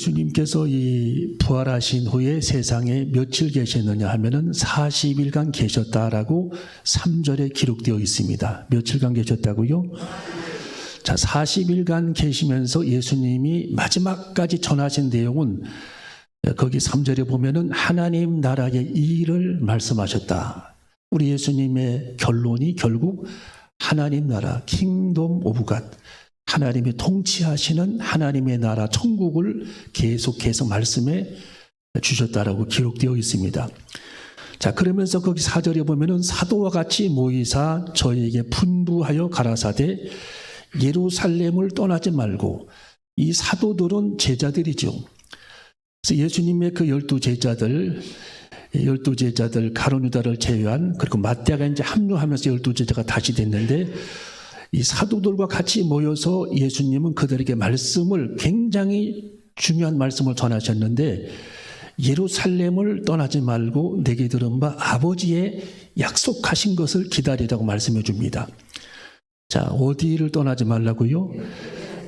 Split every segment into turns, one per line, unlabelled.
예수님께서 이 부활하신 후에 세상에 며칠 계셨느냐 하면은 40일간 계셨다라고 3절에 기록되어 있습니다. 며칠간 계셨다고요? 자, 40일간 계시면서 예수님이 마지막까지 전하신 내용은 거기 3절에 보면은 하나님 나라의 일을 말씀하셨다. 우리 예수님의 결론이 결국 하나님 나라, 킹덤 오브 갓, 하나님이 통치하시는 하나님의 나라 천국을 계속해서 말씀해 주셨다라고 기록되어 있습니다. 자, 그러면서 거기 4절에 보면은 사도와 같이 모이사 저희에게 분부하여 가라사대 예루살렘을 떠나지 말고, 이 사도들은 제자들이죠. 그래서 예수님의 그 12제자들 가룟 유다를 제외한, 그리고 마태가 이제 합류하면서 12제자가 다시 됐는데, 이 사도들과 같이 모여서 예수님은 그들에게 말씀을, 굉장히 중요한 말씀을 전하셨는데, 예루살렘을 떠나지 말고 내게 들은 바 아버지의 약속하신 것을 기다리라고 말씀해 줍니다. 자, 어디를 떠나지 말라고요?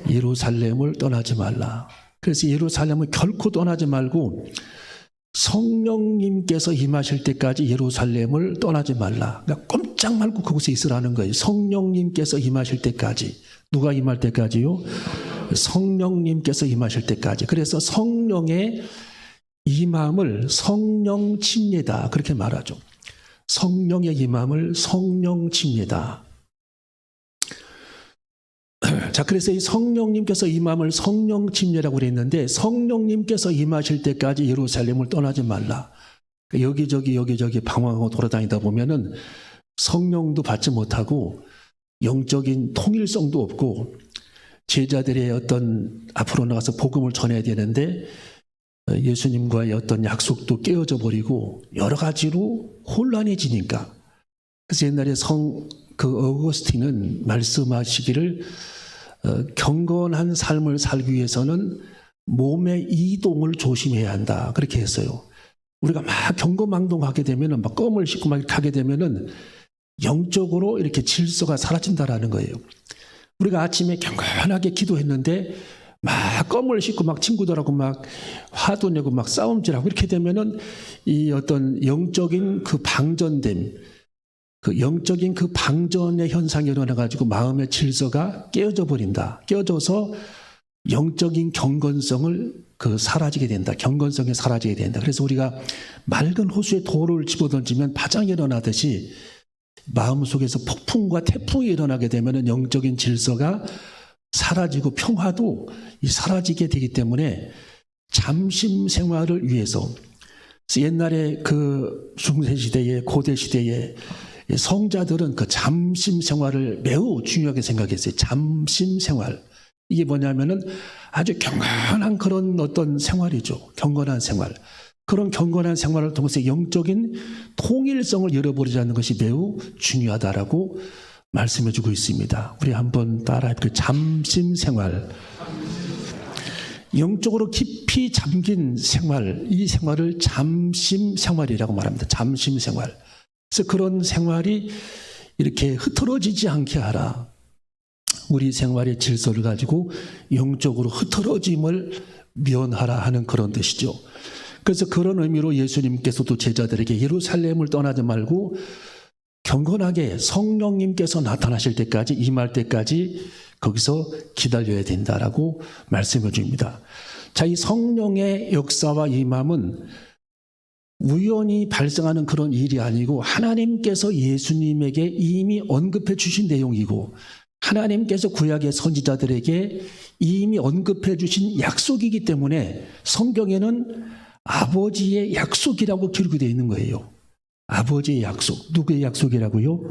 예루살렘을 떠나지 말라. 그래서 예루살렘을 결코 떠나지 말고 성령님께서 임하실 때까지 예루살렘을 떠나지 말라. 그러니까 꼼짝 말고 그곳에 있으라는 거예요. 성령님께서 임하실 때까지. 누가 임할 때까지요? 성령님께서 임하실 때까지. 그래서 성령의 임함을 성령 침례다, 그렇게 말하죠. 성령의 임함을 성령 침례다. 자, 그래서 이 성령님께서 임함을 성령 침례라고 그랬는데, 성령님께서 임하실 때까지 예루살렘을 떠나지 말라. 여기저기 방황하고 돌아다니다 보면은 성령도 받지 못하고 영적인 통일성도 없고, 제자들의 어떤 앞으로 나가서 복음을 전해야 되는데 예수님과의 어떤 약속도 깨어져 버리고 여러 가지로 혼란해지니까, 그래서 옛날에 어거스틴은 말씀하시기를 경건한 삶을 살기 위해서는 몸의 이동을 조심해야 한다, 그렇게 했어요. 우리가 막 경거망동하게 되면은, 막 껌을 씹고 막 가게 되면은 영적으로 이렇게 질서가 사라진다라는 거예요. 우리가 아침에 경건하게 기도했는데 막 껌을 씹고 막 친구들하고 막 화도 내고 막 싸움질하고 이렇게 되면은 이 어떤 영적인 그 방전됨, 그 영적인 그 방전의 현상이 일어나가지고 마음의 질서가 깨어져 버린다. 깨어져서 영적인 경건성을 사라지게 된다. 경건성이 사라지게 된다. 그래서 우리가 맑은 호수에 돌을 집어던지면 파장이 일어나듯이 마음속에서 폭풍과 태풍이 일어나게 되면 영적인 질서가 사라지고 평화도 사라지게 되기 때문에 잠심 생활을 위해서, 옛날에 그 중세시대에, 고대시대에 성자들은 그 잠심 생활을 매우 중요하게 생각했어요. 잠심 생활. 이게 뭐냐면은 아주 경건한 그런 어떤 생활이죠. 경건한 생활. 그런 경건한 생활을 통해서 영적인 통일성을 잃어버리지 않는 것이 매우 중요하다라고 말씀해 주고 있습니다. 우리 한번 따라해볼게요. 잠심 생활. 영적으로 깊이 잠긴 생활, 이 생활을 잠심 생활이라고 말합니다. 잠심 생활. 그래서 그런 생활이 이렇게 흐트러지지 않게 하라. 우리 생활의 질서를 가지고 영적으로 흐트러짐을 면하라 하는 그런 뜻이죠. 그래서 그런 의미로 예수님께서도 제자들에게 예루살렘을 떠나지 말고 경건하게 성령님께서 나타나실 때까지, 임할 때까지 거기서 기다려야 된다라고 말씀해 줍니다. 자, 이 성령의 역사와 임함은 우연히 발생하는 그런 일이 아니고 하나님께서 예수님에게 이미 언급해 주신 내용이고, 하나님께서 구약의 선지자들에게 이미 언급해 주신 약속이기 때문에 성경에는 아버지의 약속이라고 기록이 되어 있는 거예요. 아버지의 약속. 누구의 약속이라고요?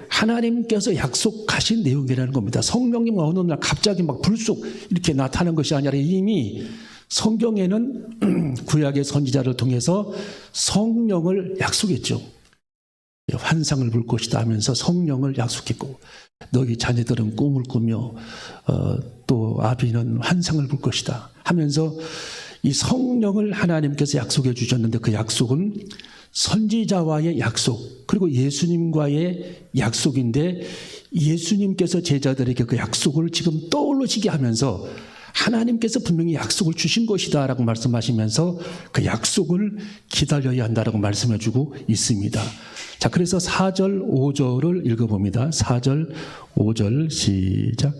하나님께서 약속하신 내용이라는 겁니다. 성령님은 어느 날 갑자기 막 불쑥 이렇게 나타나는 것이 아니라 이미 성경에는 구약의 선지자를 통해서 성령을 약속했죠. 환상을 볼 것이다 하면서 성령을 약속했고, 너희 자녀들은 꿈을 꾸며 또 아비는 환상을 볼 것이다 하면서 이 성령을 하나님께서 약속해 주셨는데, 그 약속은 선지자와의 약속, 그리고 예수님과의 약속인데, 예수님께서 제자들에게 그 약속을 지금 떠올리시게 하면서 하나님께서 분명히 약속을 주신 것이다라고 말씀하시면서 그 약속을 기다려야 한다라고 말씀해주고 있습니다. 자, 그래서 4절, 5절을 읽어봅니다. 4절, 5절 시작.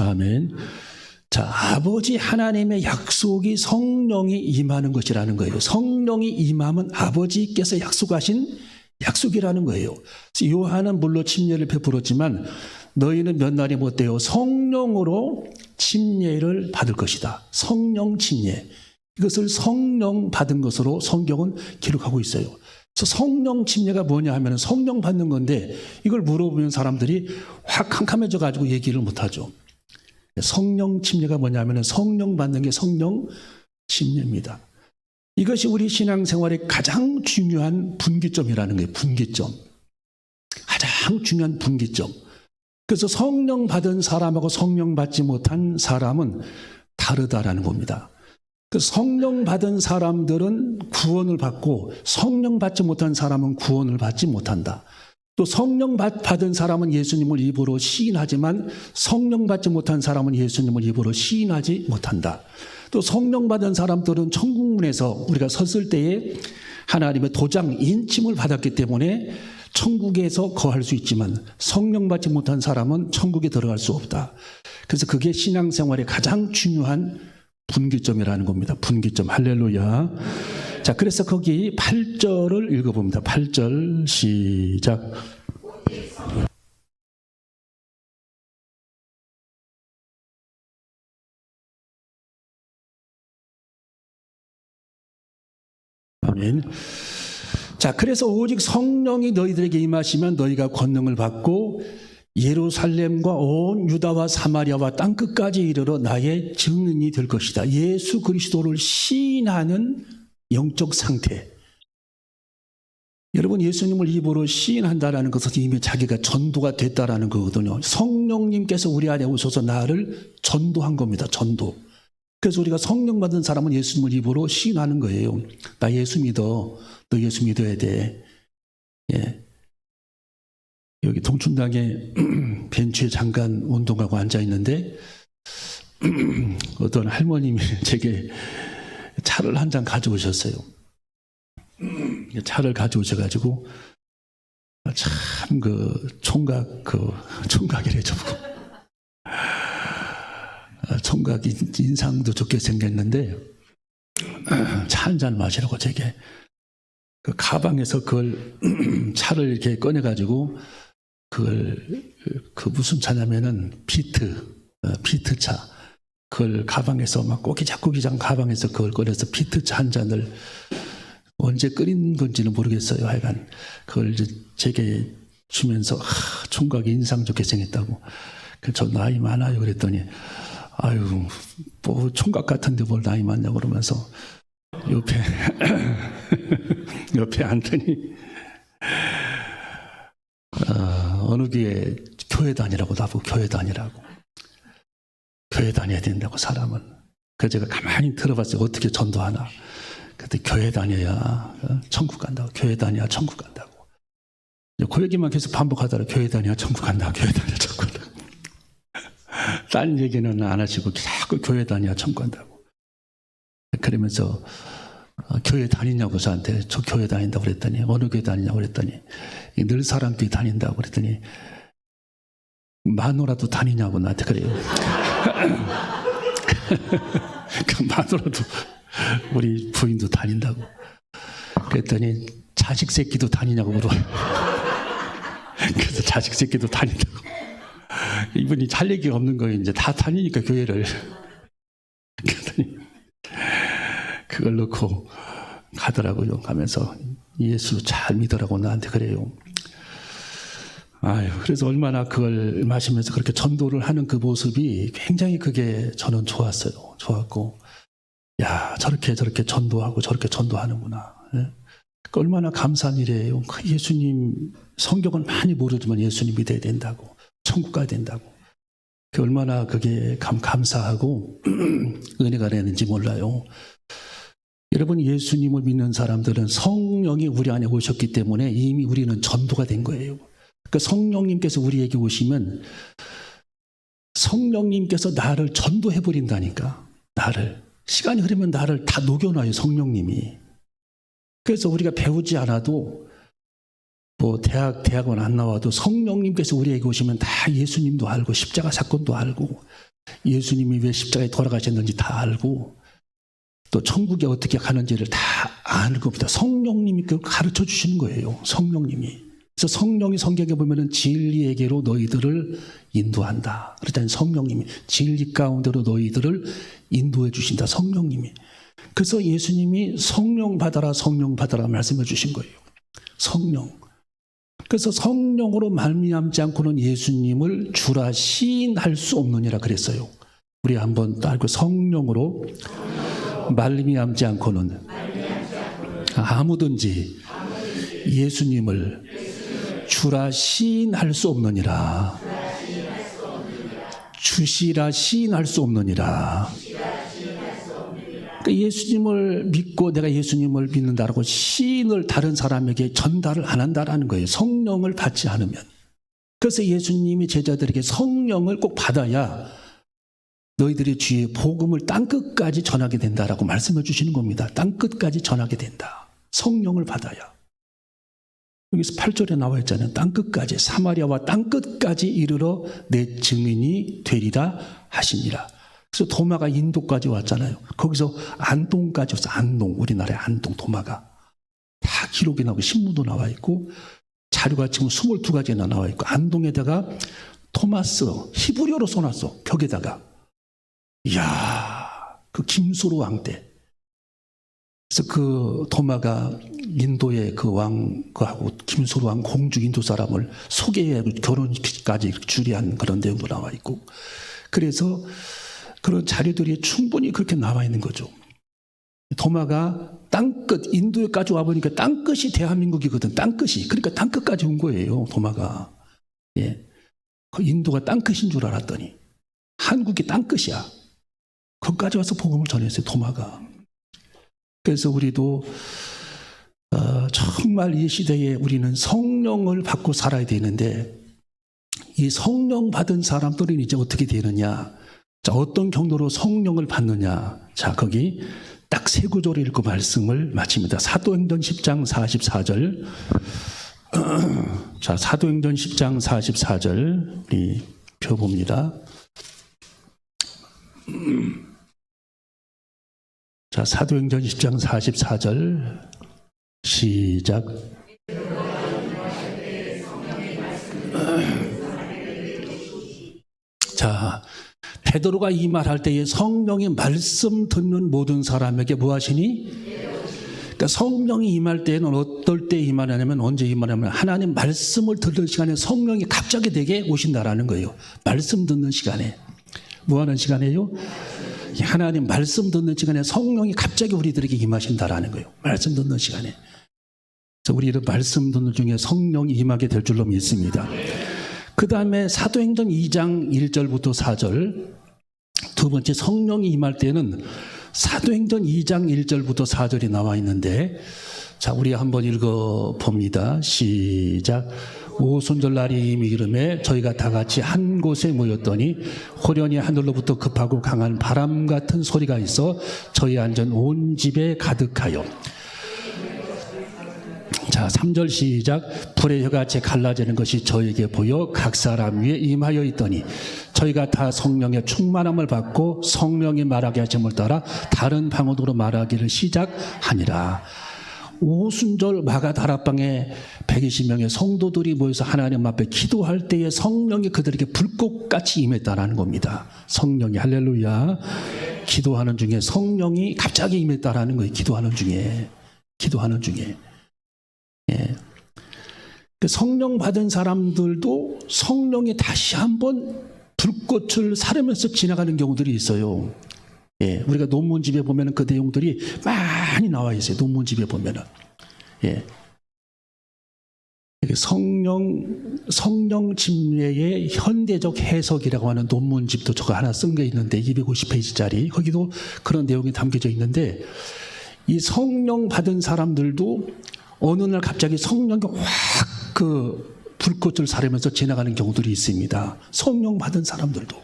아멘. 자, 아버지 하나님의 약속이 성령이 임하는 것이라는 거예요. 성령이 임하면 아버지께서 약속하신 약속이라는 거예요. 요한은 물론 침례를 베풀었지만 너희는 몇 날이 못되어 성령으로 침례를 받을 것이다. 성령 침례. 이것을 성령 받은 것으로 성경은 기록하고 있어요. 그래서 성령 침례가 뭐냐 하면 성령 받는 건데 이걸 물어보면 사람들이 확 캄캄해져 가지고 얘기를 못하죠. 성령 침례가 뭐냐 하면 성령 받는 게 성령 침례입니다. 이것이 우리 신앙생활의 가장 중요한 분기점이라는 거예요. 분기점. 가장 중요한 분기점. 그래서 성령 받은 사람하고 성령 받지 못한 사람은 다르다라는 겁니다. 그 성령 받은 사람들은 구원을 받고 성령 받지 못한 사람은 구원을 받지 못한다. 또 성령 받은 사람은 예수님을 입으로 시인하지만 성령 받지 못한 사람은 예수님을 입으로 시인하지 못한다. 또 성령 받은 사람들은 천국문에서 우리가 섰을 때에 하나님의 도장 인침을 받았기 때문에 천국에서 거할 수 있지만 성령 받지 못한 사람은 천국에 들어갈 수 없다. 그래서 그게 신앙생활의 가장 중요한 분기점이라는 겁니다. 분기점. 할렐루야. 자, 그래서 거기 8절을 읽어봅니다. 8절 시작. 아멘. 자, 그래서 오직 성령이 너희들에게 임하시면 너희가 권능을 받고 예루살렘과 온 유다와 사마리아와 땅끝까지 이르러 나의 증인이 될 것이다. 예수 그리스도를 시인하는 영적 상태. 여러분, 예수님을 입으로 시인한다는 것은 이미 자기가 전도가 됐다라는 거거든요. 성령님께서 우리 안에 오셔서 나를 전도한 겁니다. 전도. 그래서 우리가 성령 받은 사람은 예수님을 입으로 시인하는 거예요. 나 예수 믿어. 너 예수 믿어야 돼. 예. 여기 동춘당에 벤치에 잠깐 운동하고 앉아 있는데 어떤 할머님이 제게 차를 한 잔 가져오셨어요. 차를 가져오셔가지고 참 총각이래 저보고. 총각 인상도 좋게 생겼는데 차 한 잔 마시라고 제게 그 가방에서 그걸 차를 이렇게 꺼내가지고 그걸 무슨 차냐면은 피트차. 그걸 가방에서 막 꼬기장 가방에서 그걸 꺼내서 피트차 한 잔을 언제 끓인 건지는 모르겠어요. 하여간 그걸 이제 제게 주면서 총각이 인상 좋게 생겼다고. 저 나이 많아요 그랬더니 아유 뭐 총각 같은데 뭘 나이 많냐고 그러면서 옆에 앉더니 어느 교회 다니라고 나보고 교회 다니라고. 교회 다녀야 된다고 사람은. 그래서 제가 가만히 들어봤어요. 어떻게 전도하나. 그때 교회 다녀야 천국 간다고. 교회 다녀야 천국 간다고. 그 얘기만 계속 반복하더라. 교회 다녀야 천국 간다. 교회 다녀야 천국 간다고. 딴 얘기는 안 하시고 자꾸 교회 다녀야 천국 간다고. 그러면서 교회 다니냐고 저한테. 저 교회 다닌다고 그랬더니 어느 교회 다니냐고 그랬더니 늘 사람들이 다닌다고 그랬더니 마누라도 다니냐고 나한테 그래요. 그 마누라도 우리 부인도 다닌다고. 그랬더니 자식 새끼도 다니냐고 물어요. 그래서 자식 새끼도 다닌다고. 이분이 할 얘기가 없는 거예요. 이제 다 다니니까 교회를. 그랬더니 그걸 넣고 가더라고요. 가면서 예수 잘 믿으라고 나한테 그래요. 아유, 그래서 얼마나 그걸 마시면서 그렇게 전도를 하는 그 모습이 굉장히 그게 저는 좋았어요. 좋았고, 야, 저렇게 전도하고 저렇게 전도하는구나. 예? 얼마나 감사한 일이에요. 예수님, 성경은 많이 모르지만 예수님 믿어야 된다고. 천국 가야 된다고. 얼마나 그게 감사하고 은혜가 되는지 몰라요. 여러분, 예수님을 믿는 사람들은 성령이 우리 안에 오셨기 때문에 이미 우리는 전도가 된 거예요. 그러니까 성령님께서 우리에게 오시면 성령님께서 나를 전도해버린다니까. 나를. 시간이 흐르면 나를 다 녹여놔요, 성령님이. 그래서 우리가 배우지 않아도 뭐 대학원 안 나와도 성령님께서 우리에게 오시면 다 예수님도 알고 십자가 사건도 알고 예수님이 왜 십자가에 돌아가셨는지 다 알고 또 천국에 어떻게 가는지를 다 아는 겁니다. 성령님이 그걸 가르쳐 주시는 거예요. 성령님이. 그래서 성령이 성경에 보면은 진리에게로 너희들을 인도한다. 그렇다면 성령님이 진리 가운데로 너희들을 인도해 주신다. 성령님이. 그래서 예수님이 성령 받아라 말씀해 주신 거예요. 성령. 그래서 성령으로 말미암지 않고는 예수님을 주라 시인할 수 없느니라 그랬어요. 우리 한번 따르고 성령으로 말미암지 않고는 아무든지 예수님을 주라 시인할 수 없느니라. 주시라 시인할 수 없느니라. 그러니까 예수님을 믿고 내가 예수님을 믿는다라고 시인을 다른 사람에게 전달을 안 한다라는 거예요. 성령을 받지 않으면. 그래서 예수님이 제자들에게 성령을 꼭 받아야 너희들의 주의 복음을 땅끝까지 전하게 된다라고 말씀해 주시는 겁니다. 땅끝까지 전하게 된다. 성령을 받아야. 여기서 8절에 나와 있잖아요. 땅끝까지, 사마리아와 땅끝까지 이르러 내 증인이 되리라 하시니라. 그래서 도마가 인도까지 왔잖아요. 거기서 안동까지 왔어. 안동, 우리나라의 안동, 도마가. 다 기록이 나오고 신문도 나와 있고 자료가 지금 22가지나 나와 있고 안동에다가 토마스 히브리어로 써놨어. 벽에다가. 이야, 그 김수로 왕 때. 그래서 그 도마가 인도의 그 왕하고 김수로 왕 공주 인도 사람을 소개해 결혼까지 주리한 그런 내용도 나와 있고. 그래서 그런 자료들이 충분히 그렇게 나와 있는 거죠. 도마가 땅끝, 인도에까지 와보니까 땅끝이 대한민국이거든. 땅끝이. 그러니까 땅끝까지 온 거예요, 도마가. 예. 그 인도가 땅끝인 줄 알았더니 한국이 땅끝이야. 거기까지 와서 복음을 전했어요, 도마가. 그래서 우리도 정말 이 시대에 우리는 성령을 받고 살아야 되는데 이 성령 받은 사람들은 이제 어떻게 되느냐. 자, 어떤 경로로 성령을 받느냐. 자, 거기 딱 세 구절을 읽고 말씀을 마칩니다. 사도행전 10장 44절. 자, 사도행전 10장 44절 우리 펴봅니다. 자, 사도행전 10장 44절 시작. 자, 베드로가 이 말할 때에 성령이 말씀 듣는 모든 사람에게 뭐 하시니? 그러니까 성령이 임할 때에는 어떨 때 임하냐면 언제 임하냐면 하나님 말씀을 듣는 시간에 성령이 갑자기 되게 오신다라는 거예요. 말씀 듣는 시간에. 뭐 하는 시간이에요? 하나님 말씀 듣는 시간에 성령이 갑자기 우리들에게 임하신다라는 거예요. 말씀 듣는 시간에. 그래서 우리는 말씀 듣는 중에 성령이 임하게 될 줄로 믿습니다. 그 다음에 사도행전 2장 1절부터 4절. 두 번째 성령이 임할 때는 사도행전 2장 1절부터 4절이 나와 있는데 자, 우리 한번 읽어봅니다. 시작. 오순절 날이 이미 이름에 저희가 다 같이 한 곳에 모였더니 호련히 하늘로부터 급하고 강한 바람 같은 소리가 있어 저희 앉은 온 집에 가득하여. 자, 3절 시작. 불의 혀같이 갈라지는 것이 저에게 보여 각 사람 위에 임하여 있더니 저희가 다 성령의 충만함을 받고 성령이 말하게 하심을 따라 다른 방언으로 말하기를 시작하니라. 오순절 마가다락방에 120명의 성도들이 모여서 하나님 앞에 기도할 때에 성령이 그들에게 불꽃같이 임했다라는 겁니다. 성령이 할렐루야. 기도하는 중에 성령이 갑자기 임했다라는 거예요. 기도하는 중에. 예. 성령 받은 사람들도 성령이 다시 한번 불꽃을 사르면서 지나가는 경우들이 있어요. 예, 우리가 논문집에 보면 그 내용들이 많이 나와 있어요. 논문집에 보면은. 예. 성령 침례의 현대적 해석이라고 하는 논문집도 저거 하나 쓴 게 있는데 250페이지짜리 거기도 그런 내용이 담겨져 있는데 이 성령 받은 사람들도 어느 날 갑자기 성령이 확 그 불꽃을 사르면서 지나가는 경우들이 있습니다. 성령 받은 사람들도.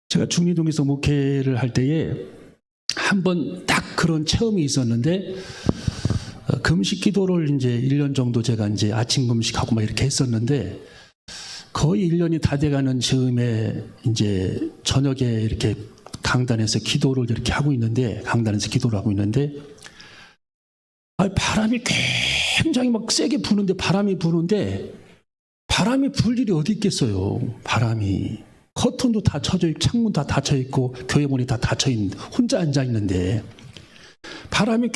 제가 중리동에서 목회를 할 때에 한 번 딱 그런 체험이 있었는데 금식 기도를 이제 1년 정도 제가 이제 아침 금식하고 막 이렇게 했었는데 거의 1년이 다 돼가는 즈음에 이제 저녁에 이렇게 강단에서 기도를 이렇게 하고 있는데 강단에서 기도를 하고 있는데 바람이 굉장히 막 세게 부는데 바람이 불 일이 어디 있겠어요. 바람이 커튼도 다 쳐져 있고 창문 다 닫혀 있고 교회 문이 다 닫혀 있는데 혼자 앉아 있는데 바람이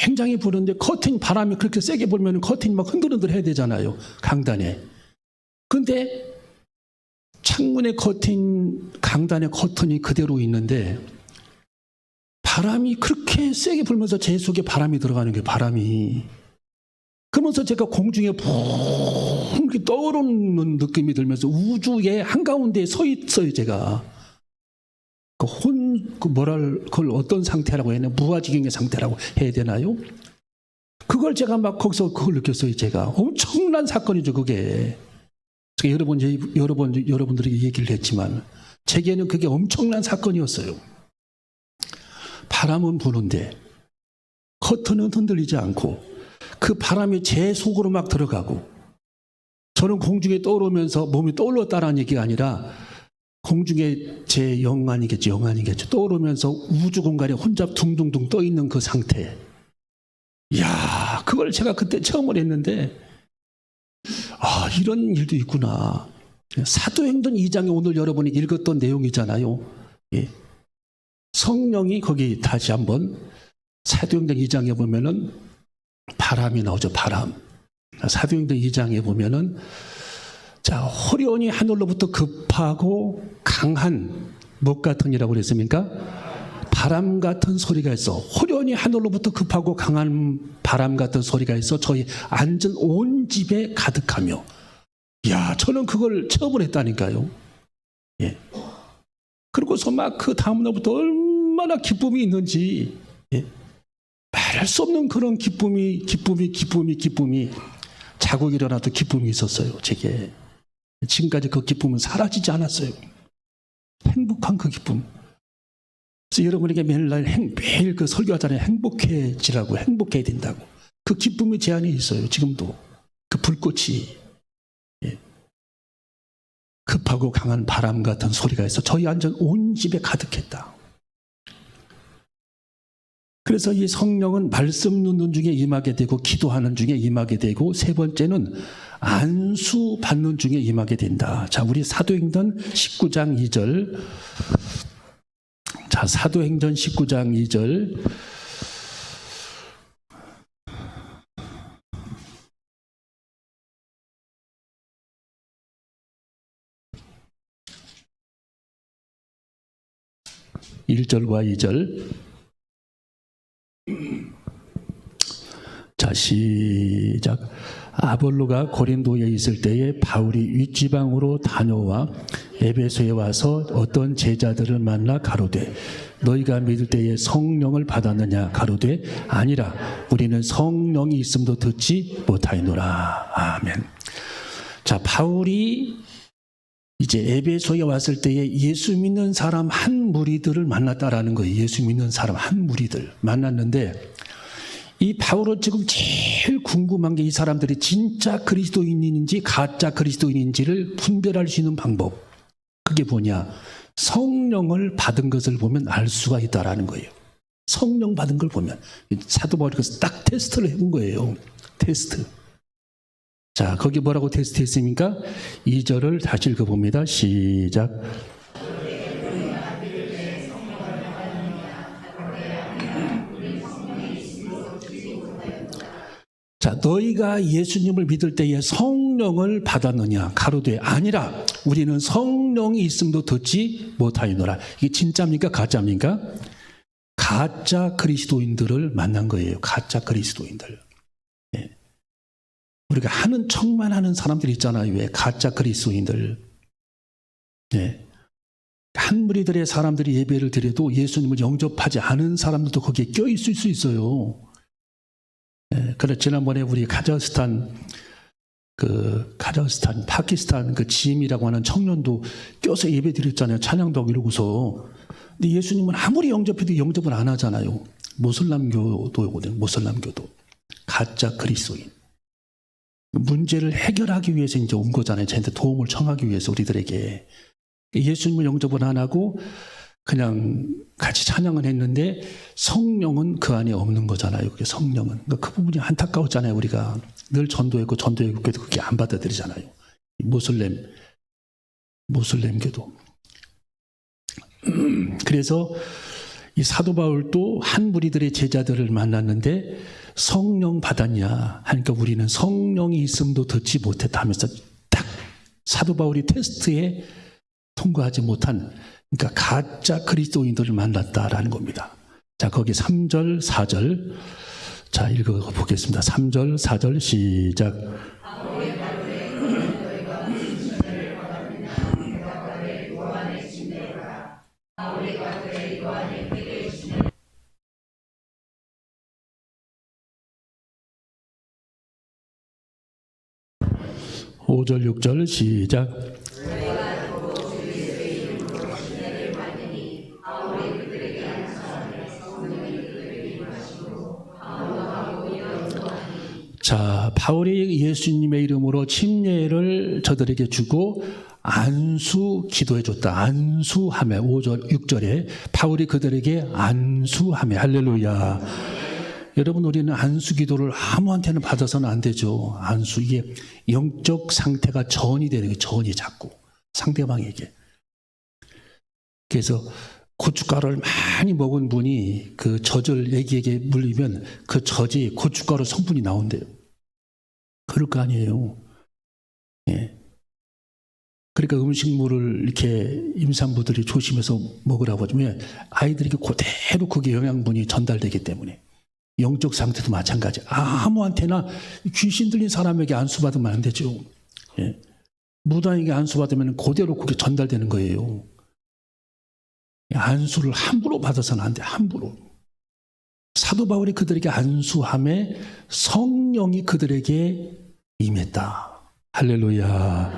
굉장히 부는데 바람이 그렇게 세게 불면 커튼이 막 흔들흔들 해야 되잖아요. 강단에. 근데 창문의 커튼, 강단의 커튼이 그대로 있는데 바람이 그렇게 세게 불면서 제 속에 바람이 들어가는 게 바람이. 그러면서 제가 공중에 붕 이렇게 떠오르는 느낌이 들면서 우주의 한가운데에 서 있어요, 제가. 그걸 어떤 상태라고 해야 되나? 무아지경의 상태라고 해야 되나요? 그걸 제가 막 거기서 그걸 느꼈어요, 제가. 엄청난 사건이죠, 그게. 제가 여러분들에게 얘기를 했지만, 제게는 그게 엄청난 사건이었어요. 바람은 부는데, 커튼은 흔들리지 않고, 그 바람이 제 속으로 막 들어가고, 저는 공중에 떠오르면서 몸이 떠올랐다는 얘기가 아니라, 공중에 제 영안이겠죠. 떠오르면서 우주 공간에 혼자 둥둥둥 떠 있는 그 상태. 이야, 그걸 제가 그때 처음으로 했는데, 이런 일도 있구나. 사도행전 2장에 오늘 여러분이 읽었던 내용이잖아요. 예. 성령이 거기 다시 한번 사도행전 2장에 보면은 바람이 나오죠. 바람. 사도행전 2장에 보면은 자, 호련히 하늘로부터 급하고 강한 뭐 같은 이라고 그랬습니까? 바람 같은 소리가 있어. 호련히 하늘로부터 급하고 강한 바람 같은 소리가 있어 저희 앉은 온 집에 가득하며. 이야, 저는 그걸 체험을 했다니까요. 예. 그리고서 막 그 다음날부터 얼마나 기쁨이 있는지, 예. 말할 수 없는 그런 기쁨이 자고 일어나도 기쁨이 있었어요, 제게. 지금까지 그 기쁨은 사라지지 않았어요. 행복한 그 기쁨. 그래서 여러분에게 매일 그 설교하잖아요. 행복해지라고, 행복해야 된다고. 그 기쁨이 제 안에 있어요. 지금도. 그 불꽃이. 예. 급하고 강한 바람 같은 소리가 있어 저희 완전 온 집에 가득했다. 그래서 이 성령은 말씀 듣는 중에 임하게 되고 기도하는 중에 임하게 되고 세 번째는 안수 받는 중에 임하게 된다. 자, 우리 사도행전 19장 2절. 자, 사도행전 19장 2절. (1절과) 2절. 자, 시작. 아볼로가 고린도에 있을 때에 바울이 윗지방으로 다녀와 에베소에 와서 어떤 제자들을 만나 가로되 너희가 믿을 때에 성령을 받았느냐 가로되 아니라 우리는 성령이 있음도 듣지 못하였노라. 아멘. 자, 바울이 이제 에베소에 왔을 때에 예수 믿는 사람 한 무리들을 만났다라는 거예요. 예수 믿는 사람 한 무리들 만났는데 이 바울은 지금 제일 궁금한 게 이 사람들이 진짜 그리스도인인지 가짜 그리스도인인지를 분별할 수 있는 방법. 그게 뭐냐? 성령을 받은 것을 보면 알 수가 있다라는 거예요. 성령 받은 걸 보면. 사도 바울이 그래서 딱 테스트를 해본 거예요. 테스트. 자, 거기 뭐라고 테스트했습니까? 2절을 다시 읽어봅니다. 시작. 자, 너희가 예수님을 믿을 때에 성령을 받았느냐? 가로되 아니라 우리는 성령이 있음도 듣지 못하였노라. 이게 진짜입니까? 가짜입니까? 가짜 그리스도인들을 만난 거예요. 가짜 그리스도인들. 예. 우리가 하는 척만 하는 사람들 있잖아요. 왜? 가짜 그리스도인들. 네. 한 무리들의 사람들이 예배를 드려도 예수님을 영접하지 않은 사람들도 거기에 껴있을 수 있어요. 네. 그래 지난번에 우리 카자흐스탄, 파키스탄 그 지임이라고 하는 청년도 껴서 예배 드렸잖아요. 찬양도 하고 이러고서. 근데 예수님은 아무리 영접해도 영접을 안 하잖아요. 모슬람교도. 가짜 그리스도인. 문제를 해결하기 위해서 이제 온 거잖아요. 저한테 도움을 청하기 위해서 우리들에게. 예수님을 영접을 안 하고 그냥 같이 찬양을 했는데 성령은 그 안에 없는 거잖아요. 그게 성령은. 그러니까 그 부분이 안타까웠잖아요. 우리가 늘 전도했고 그게 안 받아들이잖아요. 모슬렘교도. 그래서 이 사도 바울도 한 무리들의 제자들을 만났는데 성령 받았냐 하니까 우리는 성령이 있음도 듣지 못했다 하면서 딱 사도 바울이 테스트에 통과하지 못한, 그러니까 가짜 그리스도인들을 만났다라는 겁니다. 자, 거기 3절, 4절. 자, 읽어보겠습니다. 3절, 4절 시작. 오 절 6절 시작. 자, 바울이 예수님의 이름으로 침례를 저들에게 주고 안수 기도해 줬다. 안수하며 5절 6절에 바울이 그들에게 안수하며 할렐루야. 여러분, 우리는 안수 기도를 아무한테나 받아서는 안 되죠. 안수, 이게 영적 상태가 전이 되는 거예요. 전이 자꾸 상대방에게. 그래서 고춧가루를 많이 먹은 분이 그 젖을 애기에게 물리면 그 젖이 고춧가루 성분이 나온대요. 그럴 거 아니에요. 예. 그러니까 음식물을 이렇게 임산부들이 조심해서 먹으라고 하면 아이들에게 그대로 그게 영양분이 전달되기 때문에. 영적 상태도 마찬가지. 아무한테나 귀신 들린 사람에게 안수받으면 안 되죠. 예. 무당에게 안수받으면 그대로 그게 전달되는 거예요. 안수를 함부로 받아서는 안 돼. 함부로. 사도 바울이 그들에게 안수함에 성령이 그들에게 임했다. 할렐루야.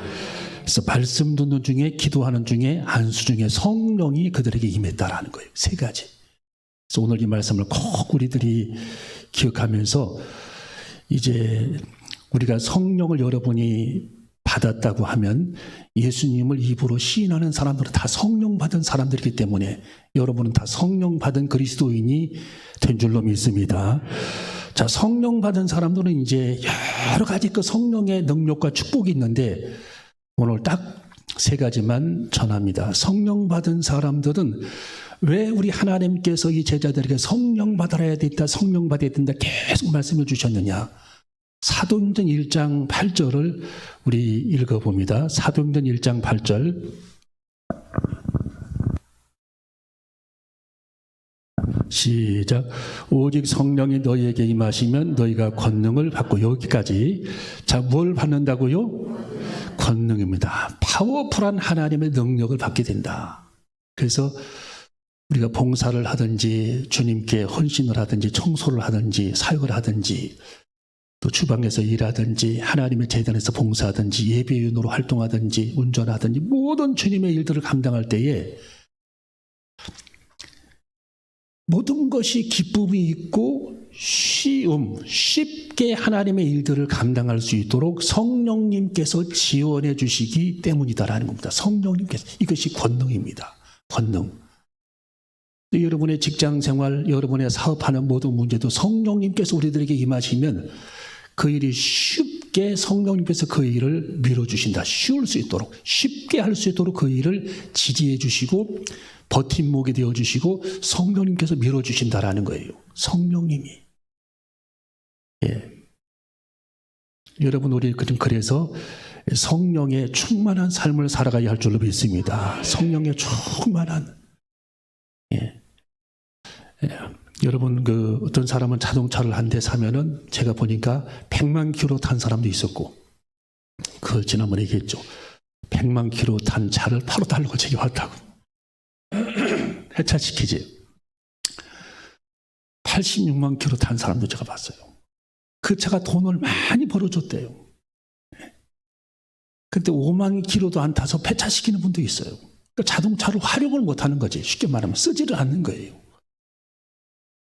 그래서 말씀 듣는 중에, 기도하는 중에, 안수 중에 성령이 그들에게 임했다라는 거예요. 세 가지. 그래서 오늘 이 말씀을 꼭 우리들이 기억하면서 이제 우리가 성령을 여러분이 받았다고 하면 예수님을 입으로 시인하는 사람들은 다 성령 받은 사람들이기 때문에 여러분은 다 성령 받은 그리스도인이 된 줄로 믿습니다. 자, 성령 받은 사람들은 이제 여러 가지 그 성령의 능력과 축복이 있는데 오늘 딱 세 가지만 전합니다. 성령 받은 사람들은 왜 우리 하나님께서 이 제자들에게 성령 받아야 된다, 성령 받아야 된다 계속 말씀해 주셨느냐. 사도행전 1장 8절을 우리 읽어봅니다. 사도행전 1장 8절 시작. 오직 성령이 너희에게 임하시면 너희가 권능을 받고, 여기까지. 자, 뭘 받는다고요? 권능입니다. 파워풀한 하나님의 능력을 받게 된다. 그래서 우리가 봉사를 하든지 주님께 헌신을 하든지 청소를 하든지 사역을 하든지 또 주방에서 일하든지 하나님의 재단에서 봉사하든지 예배위원으로 활동하든지 운전하든지 모든 주님의 일들을 감당할 때에 모든 것이 기쁨이 있고 쉽게 하나님의 일들을 감당할 수 있도록 성령님께서 지원해 주시기 때문이다라는 겁니다. 성령님께서. 이것이 권능입니다. 권능. 여러분의 직장생활, 여러분의 사업하는 모든 문제도 성령님께서 우리들에게 임하시면 그 일이 쉽게 성령님께서 그 일을 밀어주신다. 쉬울 수 있도록, 쉽게 할 수 있도록 그 일을 지지해 주시고 버팀목이 되어주시고 성령님께서 밀어주신다라는 거예요. 성령님이. 예. 여러분, 우리 그래서 성령의 충만한 삶을 살아가야 할 줄로 믿습니다. 성령의 충만한. 예. 여러분, 어떤 사람은 자동차를 한 대 사면은 제가 보니까 100만 킬로 탄 사람도 있었고, 그걸 지난번에 얘기했죠. 100만 킬로 탄 차를 8억 달러고 제게 왔다고. 해찰시키지. 86만 킬로 탄 사람도 제가 봤어요. 그 차가 돈을 많이 벌어줬대요. 근데 5만 킬로도 안 타서 폐차시키는 분도 있어요. 그러니까 자동차를 활용을 못하는 거지. 쉽게 말하면 쓰지를 않는 거예요.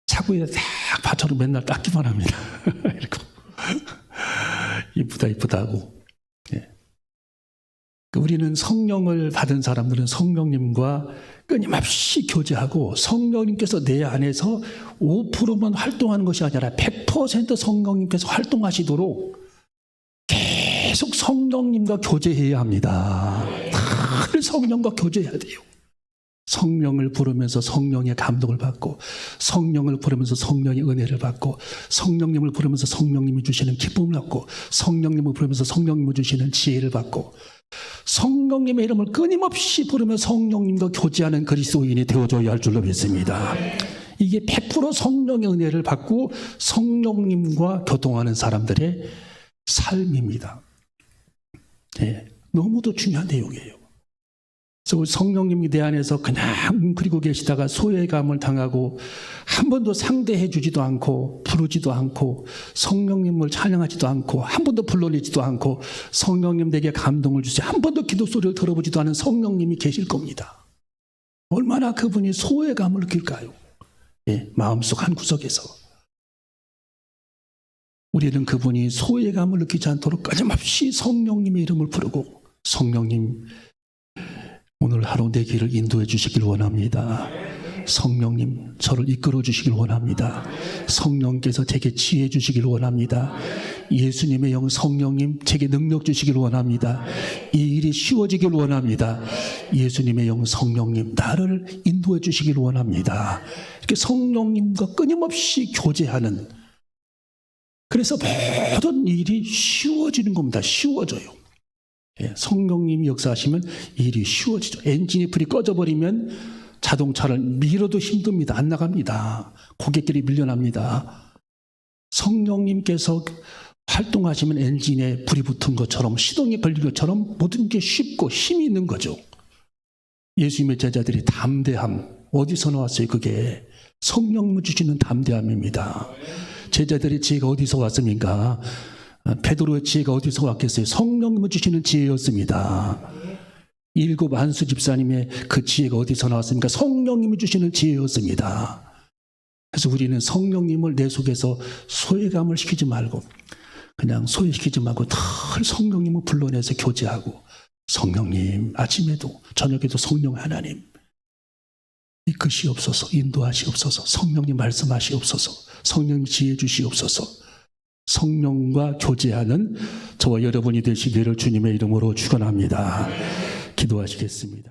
차고에 딱 받쳐서 맨날 닦기만 합니다. 이렇게. 이쁘다고. 예. 우리는 성령을 받은 사람들은 성령님과 끊임없이 교제하고, 성령님께서 내 안에서 5%만 활동하는 것이 아니라 100% 성령님께서 활동하시도록 계속 성령님과 교제해야 합니다. 늘 성령과 교제해야 돼요. 성령을 부르면서 성령의 감동을 받고, 성령을 부르면서 성령의 은혜를 받고, 성령님을 부르면서 성령님이 주시는 기쁨을 받고, 성령님을 부르면서 성령님이 주시는 지혜를 받고, 성령님의 이름을 끊임없이 부르며 성령님과 교제하는 그리스도인이 되어줘야 할 줄로 믿습니다. 이게 100% 성령의 은혜를 받고 성령님과 교통하는 사람들의 삶입니다. 네, 너무도 중요한 내용이에요. 그래서 성령님이 내 안에서 그냥 웅크리고 계시다가 소외감을 당하고 한 번도 상대해 주지도 않고 부르지도 않고 성령님을 찬양하지도 않고 한 번도 불러내지도 않고 성령님 내게 감동을 주세요. 한 번도 기도 소리를 들어보지도 않은 성령님이 계실 겁니다. 얼마나 그분이 소외감을 느낄까요? 예, 마음속 한 구석에서. 우리는 그분이 소외감을 느끼지 않도록 끊임없이 성령님의 이름을 부르고, 성령님 오늘 하루 내 길을 인도해 주시길 원합니다. 성령님 저를 이끌어 주시길 원합니다. 성령께서 제게 지혜 주시길 원합니다. 예수님의 영 성령님 제게 능력 주시길 원합니다. 이 일이 쉬워지길 원합니다. 예수님의 영 성령님 나를 인도해 주시길 원합니다. 이렇게 성령님과 끊임없이 교제하는, 그래서 모든 일이 쉬워지는 겁니다. 쉬워져요. 성령님이 역사하시면 일이 쉬워지죠. 엔진이 불이 꺼져버리면 자동차를 밀어도 힘듭니다. 안 나갑니다. 고객들이 밀려납니다. 성령님께서 활동하시면 엔진에 불이 붙은 것처럼, 시동이 걸린 것처럼 모든 게 쉽고 힘이 있는 거죠. 예수님의 제자들이 담대함, 어디서 나왔어요? 그게 성령님 주시는 담대함입니다. 제자들의 지혜가 어디서 왔습니까? 베드로의 지혜가 어디서 왔겠어요? 성령님을 주시는 지혜였습니다. 7 안수 집사님의 그 지혜가 어디서 나왔습니까? 성령님이 주시는 지혜였습니다. 그래서 우리는 성령님을 내 속에서 소외감을 시키지 말고, 그냥 소외시키지 말고 늘 성령님을 불러내서 교제하고, 성령님 아침에도 저녁에도 성령 하나님 이끄시옵소서, 인도하시옵소서, 성령님 말씀하시옵소서, 성령님 지혜 주시옵소서. 성령과 교제하는 저와 여러분이 되시기를 주님의 이름으로 축원합니다. 기도하시겠습니다.